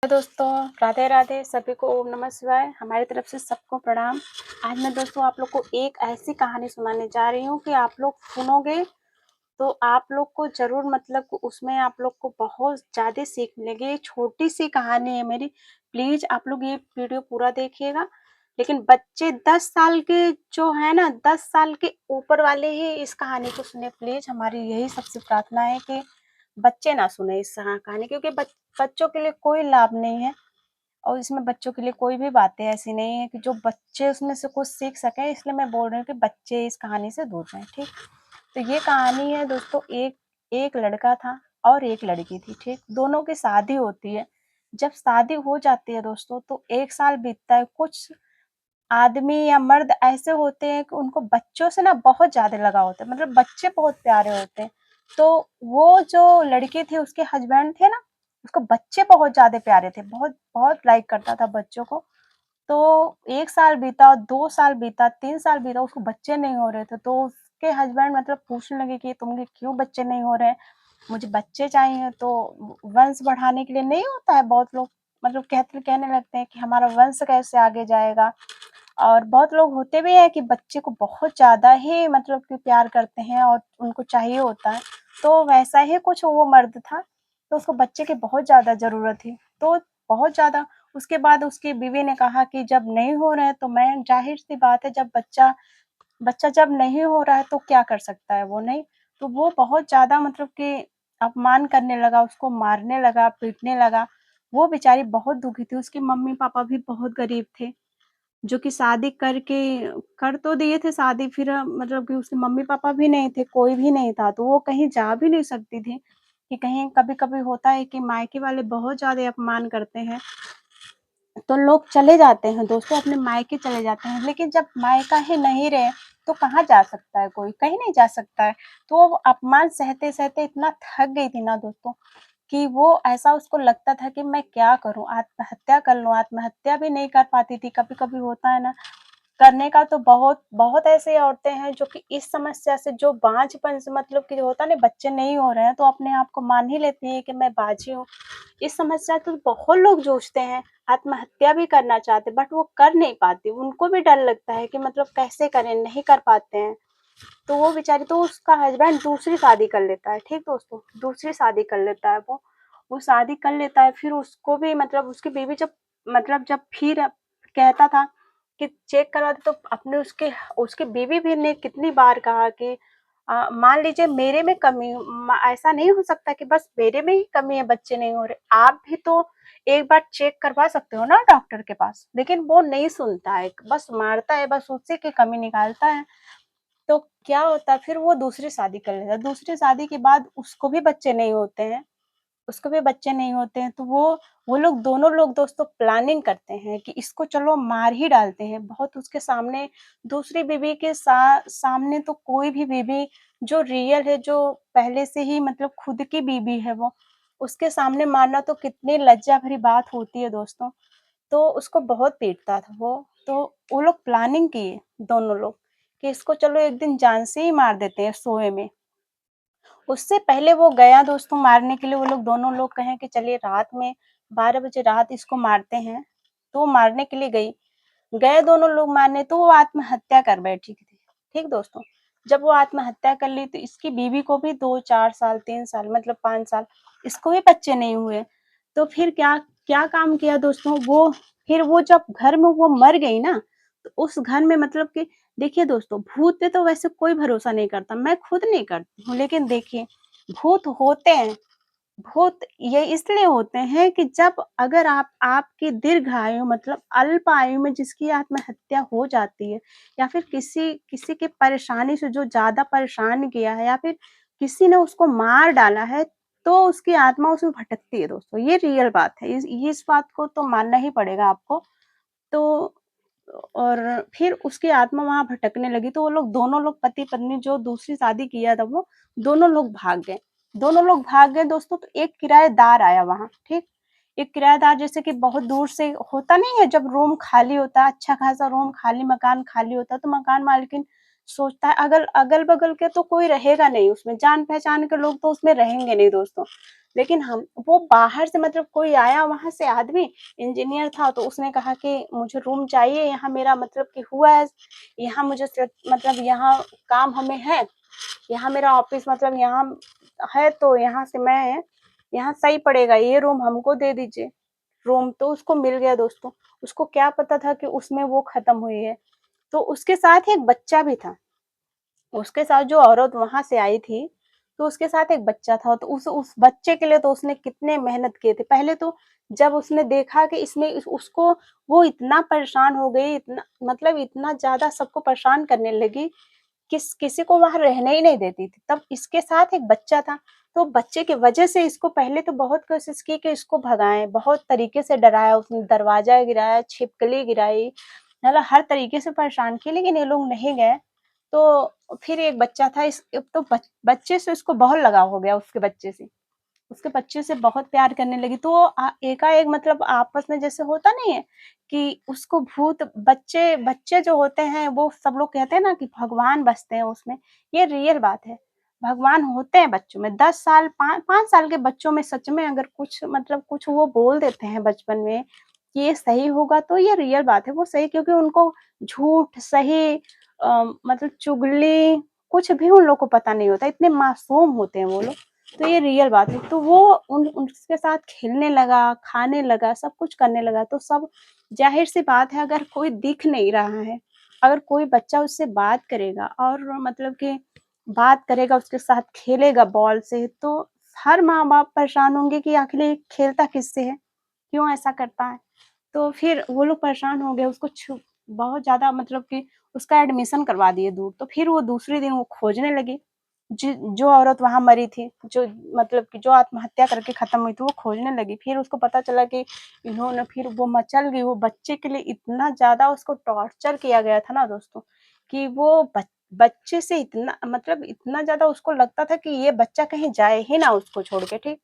दोस्तों, राधे राधे। सभी को ओम नमः शिवाय। हमारी तरफ से सबको प्रणाम। आज मैं दोस्तों आप लोग को एक ऐसी कहानी सुनाने जा रही हूँ कि आप लोग सुनोगे तो आप लोग को ज़रूर मतलब उसमें आप लोग को बहुत ज़्यादा सीख मिलेगी। ये छोटी सी कहानी है मेरी, प्लीज़ आप लोग ये वीडियो पूरा देखिएगा। लेकिन बच्चे 10 साल के जो है ना, 10 साल के ऊपर वाले ही इस कहानी को सुने प्लीज़। हमारी यही सबसे प्रार्थना है कि बच्चे ना सुने इस कहानी, क्योंकि बच्चों के लिए कोई लाभ नहीं है और इसमें बच्चों के लिए कोई भी बातें ऐसी नहीं है कि जो बच्चे उसमें से कुछ सीख सकें। इसलिए मैं बोल रही हूँ कि बच्चे इस कहानी से दूर रहें, ठीक। तो ये कहानी है दोस्तों, एक एक लड़का था और एक लड़की थी, ठीक। दोनों की शादी होती है। जब शादी हो जाती है दोस्तों तो 1 साल बीतता है। कुछ आदमी या मर्द ऐसे होते हैं कि उनको बच्चों से ना बहुत ज़्यादा लगाव होता है, मतलब बच्चे बहुत प्यारे होते हैं। तो वो जो लड़की थी उसके हस्बैंड थे ना, उसको बच्चे बहुत ज़्यादा प्यारे थे, बहुत बहुत लाइक करता था बच्चों को। तो 1 साल बीता, 2 साल बीता, 3 साल बीता, उसको बच्चे नहीं हो रहे थे। तो उसके हस्बैंड मतलब पूछने लगे कि तुमके क्यों बच्चे नहीं हो रहे हैं? मुझे बच्चे चाहिए। तो वंश बढ़ाने के लिए नहीं होता है, बहुत लोग मतलब कहने लगते हैं कि हमारा वंश कैसे आगे जाएगा। और बहुत लोग होते भी हैं कि बच्चे को बहुत ज़्यादा ही मतलब कि प्यार करते हैं और उनको चाहिए होता है। तो वैसा ही कुछ वो मर्द था, तो उसको बच्चे की बहुत ज़्यादा ज़रूरत थी। तो बहुत ज़्यादा उसके बाद उसकी बीवी ने कहा कि जब नहीं हो रहा है तो मैं ज़ाहिर-सी बात है, जब बच्चा बच्चा जब नहीं हो रहा है तो क्या कर सकता है वो, नहीं? तो वो बहुत ज़्यादा मतलब कि अपमान करने लगा, उसको मारने लगा, पीटने लगा। वो बेचारी बहुत दुखी थी, उसके मम्मी-पापा भी बहुत गरीब थे। जो कि शादी करके कर तो दिए थे शादी, फिर मतलब कि उसके मम्मी-पापा भी नहीं थे, कोई भी नहीं था, तो वो कहीं जा भी नहीं सकती थी कि कहीं कभी-कभी होता है कि मायके वाले बहुत ज़्यादा अपमान करते हैं, तो लोग चले जाते हैं दोस्तों, अपने मायके चले जाते हैं। लेकिन जब मायका ही नहीं रहे, तो कहाँ जा सकता है कोई? कहीं नहीं जा सकता है। तो वो अपमान सहते-सहते इतना थक गई थी ना दोस्तों, कि वो ऐसा उसको लगता था कि मैं क्या करूँ? आत्महत्या कर लूँ। आत्महत्या भी नहीं कर पाती थी। कभी-कभी होता है ना, करने का तो बहुत ऐसी औरतें हैं जो कि इस समस्या से, जो बाँझपन से मतलब कि होता है ना, बच्चे नहीं हो रहे हैं तो अपने आप को मान ही लेती हैं कि मैं बाझी हूँ। इस समस्या से तो बहुत लोग जूझते हैं, आत्महत्या भी करना चाहते हैं बट वो कर नहीं पाते। उनको भी डर लगता है कि मतलब कैसे करें, नहीं कर पाते हैं। तो वो बेचारी, तो उसका हस्बैंड दूसरी शादी कर लेता है, ठीक दोस्तों? दूसरी शादी कर लेता है वो। वो शादी कर लेता है, फिर उसको भी मतलब उसकी बीवी जब मतलब जब फिर कहता था कि चेक करवा दो, तो अपने उसके उसकी बीवी भी ने कितनी बार कहा कि मान लीजिए मेरे में कमी, ऐसा नहीं हो सकता कि बस मेरे में ही कमी है, बच्चे नहीं हो रहे। आप भी तो एक बार चेक करवा सकते हो ना डॉक्टर के पास। लेकिन वो नहीं सुनता है, बस मारता है, बस उसी की कमी निकालता है। तो क्या होता है, फिर वो दूसरी शादी कर लेता है। दूसरी शादी के बाद उसको भी बच्चे नहीं होते हैं, उसको भी बच्चे नहीं होते हैं, तो वो लोग दोनों लोग दोस्तों प्लानिंग करते हैं कि इसको चलो मार ही डालते हैं। बहुत उसके सामने, दूसरी बीवी के सामने तो कोई भी बीवी जो रियल है, जो पहले से ही मतलब खुद की बीवी है वो, उसके सामने मारना तो कितनी लज्जा भरी बात होती है दोस्तों। तो उसको बहुत पीटता था वो। तो वो लोग प्लानिंग किए दोनों लोग कि इसको चलो एक दिन जान से ही मार देते हैं सोए में। उससे पहले वो गया दोस्तों मारने के लिए, वो लोग दोनों लोग कहें कि चलिए रात में 12 बजे रात इसको मारते हैं, तो वो मारने के लिए गई। गए दोनों लोग मारने, तो वो आत्महत्या कर बैठी थी। ठीक दोस्तों? जब वो आत्महत्या कर ली तो इसकी बीवी को भी 2-4 साल, 3 साल मतलब 5 साल, इसको भी बच्चे नहीं हुए। तो फिर क्या क्या काम किया दोस्तों, वो फिर वो जब घर में वो मर गई ना, तो उस घर में मतलब कि देखिए दोस्तों, भूत पे तो वैसे कोई भरोसा नहीं करता, मैं खुद नहीं करती हूँ, लेकिन देखिए भूत होते हैं। भूत ये इसलिए होते हैं कि जब अगर आपकी दीर्घ आयु मतलब अल्प आयु में जिसकी आत्महत्या हो जाती है, या फिर किसी किसी की परेशानी से जो ज़्यादा परेशान किया है, या फिर किसी ने उसको मार डाला है, तो उसकी आत्मा उसमें भटकती है दोस्तों, ये रियल बात है। इस बात को तो मानना ही पड़ेगा आपको। तो और फिर उसकी आत्मा वहाँ भटकने लगी, तो वो लोग दोनों लोग पति-पत्नी जो दूसरी शादी किया था वो, दोनों लोग भाग गए। दोनों लोग भाग गए दोस्तों, तो एक किराएदार आया वहाँ, ठीक? एक किराएदार जैसे कि बहुत दूर से होता नहीं है, जब रूम खाली होता है, अच्छा खासा रूम खाली, मकान खाली होता है, तो मकान मालकिन सोचता है अगल-बगल के तो कोई रहेगा नहीं उसमें, जान-पहचान के लोग तो उसमें रहेंगे नहीं दोस्तों। लेकिन हम वो बाहर से मतलब कोई आया वहाँ से आदमी, इंजीनियर था तो उसने कहा कि मुझे रूम चाहिए, यहाँ मेरा मतलब कि हुआ है, यहाँ मुझे मतलब यहाँ काम हमें है, यहाँ मेरा ऑफ़िस मतलब यहाँ है तो यहाँ से मैं यहाँ सही पड़ेगा, ये रूम हमको दे दीजिए। रूम तो उसको मिल गया दोस्तों। उसको क्या पता था कि उसमें वो ख़त्म हुई है। तो उसके साथ एक बच्चा भी था। उसके साथ जो औरत वहाँ से आई थी, तो उसके साथ एक बच्चा था, तो उस बच्चे के लिए तो उसने कितने मेहनत किए थे। पहले तो जब उसने देखा कि इसमें उसको वो इतना परेशान हो गई, इतना मतलब इतना ज़्यादा सबको परेशान करने लगी, किसी को वहाँ रहने ही नहीं देती थी। तब इसके साथ एक बच्चा था, तो बच्चे की वजह से इसको पहले तो बहुत कोशिश की कि इसको भगाएँ, बहुत तरीके से डराया उसने, दरवाज़ा गिराया, छिपकली गिराई, मतलब हर तरीके से परेशान किए, लेकिन ये लोग नहीं गए। तो फिर एक बच्चा था इस एक तो बच्चे से इसको बहुत लगाव हो गया उसके बच्चे से। उसके बच्चे से बहुत प्यार करने लगी तो एकाएक मतलब आपस में जैसे होता नहीं है कि उसको भूत बच्चे बच्चे जो होते हैं वो सब लोग कहते हैं ना कि भगवान बसते हैं उसमें, ये रियल बात है। भगवान होते हैं बच्चों में 10 साल 5 साल के बच्चों में सच में अगर कुछ मतलब कुछ वो बोल देते हैं बचपन में कि ये सही होगा तो ये रियल बात है, वो सही क्योंकि उनको झूठ, सही मतलब चुगली कुछ भी उन लोग को पता नहीं होता, इतने मासूम होते हैं वो लोग। तो ये रियल बात है। तो वो उसके साथ खेलने लगा, खाने लगा, सब कुछ करने लगा। तो सब ज़ाहिर-सी बात है अगर कोई दिख नहीं रहा है, अगर कोई बच्चा उससे बात करेगा और मतलब कि बात करेगा, उसके साथ खेलेगा बॉल से, तो हर माँ-बाप परेशान होंगे कि आखिर ये खेलता किससे है? क्यों ऐसा करता है? तो फिर वो लोग परेशान हो गए, उसको बहुत ज़्यादा मतलब कि उसका एडमिशन करवा दिए दूर। तो फिर वो दूसरे दिन वो खोजने लगी। जो औरत वहाँ मरी थी, जो मतलब कि जो आत्महत्या करके खत्म हुई थी, वो खोजने लगी। फिर उसको पता चला कि इन्होंने फिर वो मचल गई, वो बच्चे के लिए इतना ज़्यादा उसको टॉर्चर किया गया था ना दोस्तों, कि वो बच्चे से इतना मतलब इतना ज़्यादा उसको लगता था कि ये बच्चा कहीं जाए ही ना उसको छोड़ के, ठीक?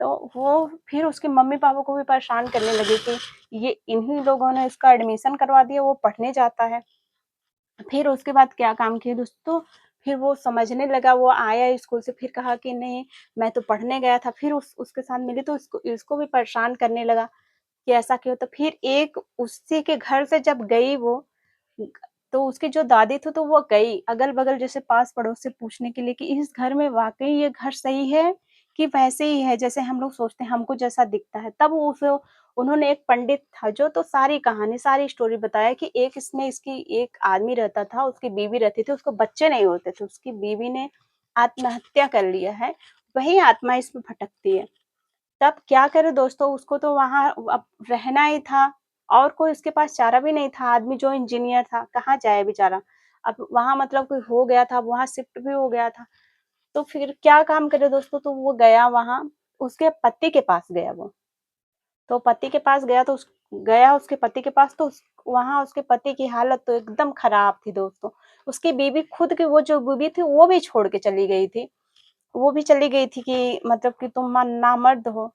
तो वो फिर उसके मम्मी-पापा को भी परेशान करने लगे कि ये इन्हीं लोगों ने इसका एडमिशन करवा दिया, वो पढ़ने जाता है। फिर उसके बाद क्या काम किए दोस्तों, फिर वो समझने लगा, वो आया स्कूल से फिर कहा कि नहीं, मैं तो पढ़ने गया था। फिर उसके साथ मिली तो इसको इसको भी परेशान करने लगा कि ऐसा क्यों? तो फिर एक उसी के घर से जब गई वो, तो उसकी जो दादी थी तो वो गई अगल-बगल जैसे पास-पड़ोस से पूछने के लिए कि इस घर में वाक़ई ये घर सही है कि वैसे ही है जैसे हम लोग सोचते हैं, हमको जैसा दिखता है। तब उस उन्होंने एक पंडित था जो तो सारी कहानी, सारी स्टोरी बताया कि एक इसमें इसकी एक आदमी रहता था, उसकी बीवी रहती थी, उसको बच्चे नहीं होते थे, उसकी बीवी ने आत्महत्या कर लिया है, वही आत्मा इसमें भटकती है। तब क्या करे दोस्तों, उसको तो वहाँ अब रहना ही था और कोई उसके पास चारा भी नहीं था, आदमी जो इंजीनियर था, कहाँ जाए बेचारा? अब वहाँ मतलब कोई हो गया था, अब वहाँ शिफ्ट भी हो गया था, तो फिर क्या काम करे दोस्तों, तो वो गया वहाँ, उसके पति के पास गया वो। तो पति के पास गया तो गया उसके पति के पास तो वहाँ उसके पति की हालत तो एकदम खराब थी दोस्तों। उसकी बीवी खुद की वो जो बीवी थी, वो भी छोड़ के चली गई थी। वो भी चली गई थी कि मतलब कि तुम नामर्द हो।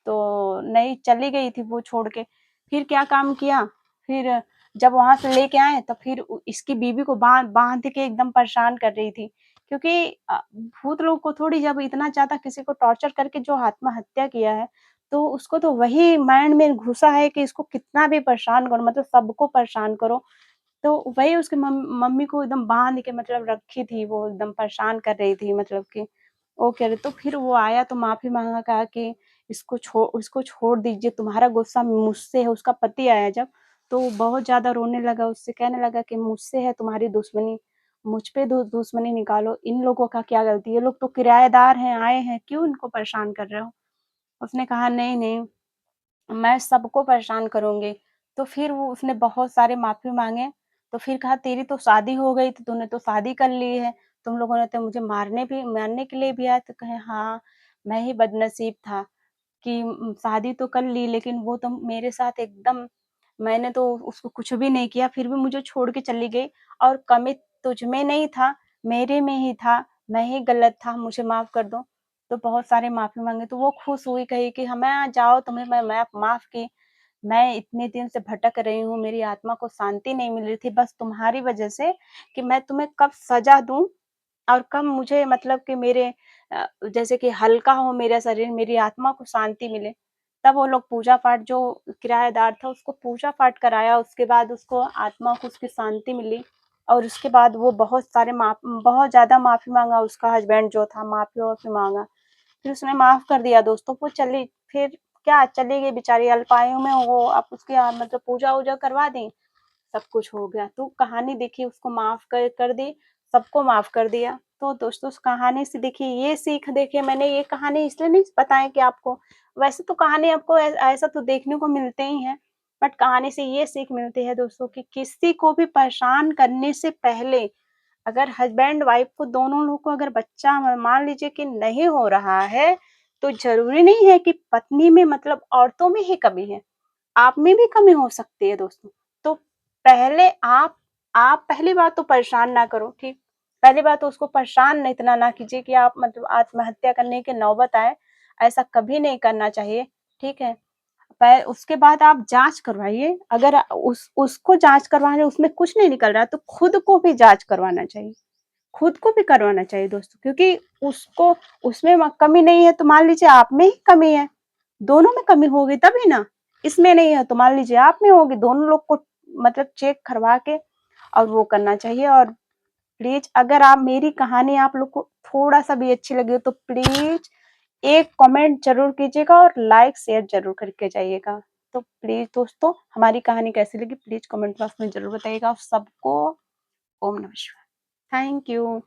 तो नहीं, चली गई थी वो छोड़ के। फिर क्या काम किया, फिर जब वहाँ से लेके आए तो फिर इसकी बीवी को बाँध बाँध के एकदम परेशान कर रही थी। क्योंकि भूत लोग को थोड़ी जब इतना ज़्यादा किसी को टॉर्चर करके जो आत्महत्या किया है, तो उसको तो वही माइंड में घुसा है कि इसको कितना भी परेशान करो, मतलब सबको परेशान करो। तो वही उसकी मम्मी को एकदम बाँध के मतलब रखी थी, वो एकदम परेशान कर रही थी मतलब कि वो कह रहे तो फिर वो आया तो माफ़ी माँगा, कहा कि इसको छोड़ दीजिए, तुम्हारा गुस्सा मुझसे है। उसका पति आया जब, तो वो बहुत ज़्यादा रोने लगा, उससे कहने लगा कि मुझसे है तुम्हारी दुश्मनी, मुझ पे दुश्मनी निकालो, इन लोगों का क्या गलती है? ये लोग तो किराएदार हैं, आए हैं, क्यों इनको परेशान कर रहे हो? उसने कहा नहीं, नहीं, मैं सबको परेशान करूँगी। तो फिर वो उसने बहुत सारे माफ़ी माँगे, तो फिर कहा तेरी तो शादी हो गई थी, तूने तो शादी कर ली है, तुम लोगों ने तो मुझे मारने के लिए भी आए। तो कहे हाँ, मैं ही बदनसीब था कि शादी तो कर ली लेकिन वो तो मेरे साथ एकदम, मैंने तो उसको कुछ भी नहीं किया, फिर भी मुझे छोड़ के चली गई और कमी तुझ में नहीं था, मेरे में ही था, मैं ही गलत था, मुझे माफ़ कर दो। तो बहुत सारे माफ़ी माँगे, तो वो खुश हुई, कही कि हाँ, मैं जाओ तुम्हें मैं माफ़ की। मैं इतने दिन से भटक रही हूँ, मेरी आत्मा को शांति नहीं मिल रही थी बस तुम्हारी वजह से कि मैं तुम्हें कब सज़ा दूँ और कब मुझे मतलब कि मेरे जैसे कि हल्का हो मेरा शरीर, मेरी आत्मा को शांति मिले। तब वो लोग पूजा-पाठ जो किराएदार था उसको पूजा-पाठ कराया, उसके बाद उसको आत्मा को उसकी शांति मिली और उसके बाद वो बहुत ज़्यादा माफ़ी माँगा उसका हस्बैंड जो था, माफ़ी-वाफ़ी माँगा। फिर उसने माफ़ कर दिया दोस्तों, वो चली फिर क्या चली गई बेचारी अल्पायु में वो आप उसकी मतलब पूजा-वूजा करवा दी, सब कुछ हो गया। तो कहानी देखिए उसको माफ़ कर दी, सबको माफ़ कर दिया। तो दोस्तों उस कहानी से देखिए ये सीख देखिए मैंने ये कहानी इसलिए नहीं बताई कि आपको वैसे तो कहानी आपको ऐसा तो देखने को मिलते ही हैं, बट कहानी से ये सीख मिलती है दोस्तों कि किसी को भी परेशान करने से पहले अगर हस्बैंड वाइफ को दोनों लोग को अगर बच्चा मान लीजिए कि नहीं हो रहा है, तो ज़रूरी नहीं है कि पत्नी में मतलब औरतों में ही कमी है, आप में भी कमी हो सकती है दोस्तों। तो पहले आप पहली बात तो परेशान ना करो, ठीक? पहली बात तो उसको परेशान इतना ना कीजिए कि आप मतलब आत्महत्या करने की नौबत आए, ऐसा कभी नहीं करना चाहिए, ठीक है? उसके बाद आप जाँच करवाइए, अगर उसको जाँच करवा रहे हैं उसमें कुछ नहीं निकल रहा है, तो खुद को भी जाँच करवाना चाहिए। खुद को भी करवाना चाहिए दोस्तों क्योंकि उसको उसमें कमी नहीं है तो मान लीजिए आप में ही कमी है, दोनों में कमी होगी तभी ना, इसमें नहीं है तो मान लीजिए आप में होगी, दोनों लोग को मतलब चेक करवा के और वो करना चाहिए और प्लीज़ अगर आप मेरी कहानी आप लोग को थोड़ा-सा भी अच्छी लगी हो तो प्लीज़ एक कमेंट ज़रूर कीजिएगा और लाइक शेयर ज़रूर करके जाइएगा। तो प्लीज़ दोस्तों हमारी कहानी कैसी लगी प्लीज़ कमेंट बॉक्स में ज़रूर बताइएगा। सबको ओम नमः शिवाय। Thank you.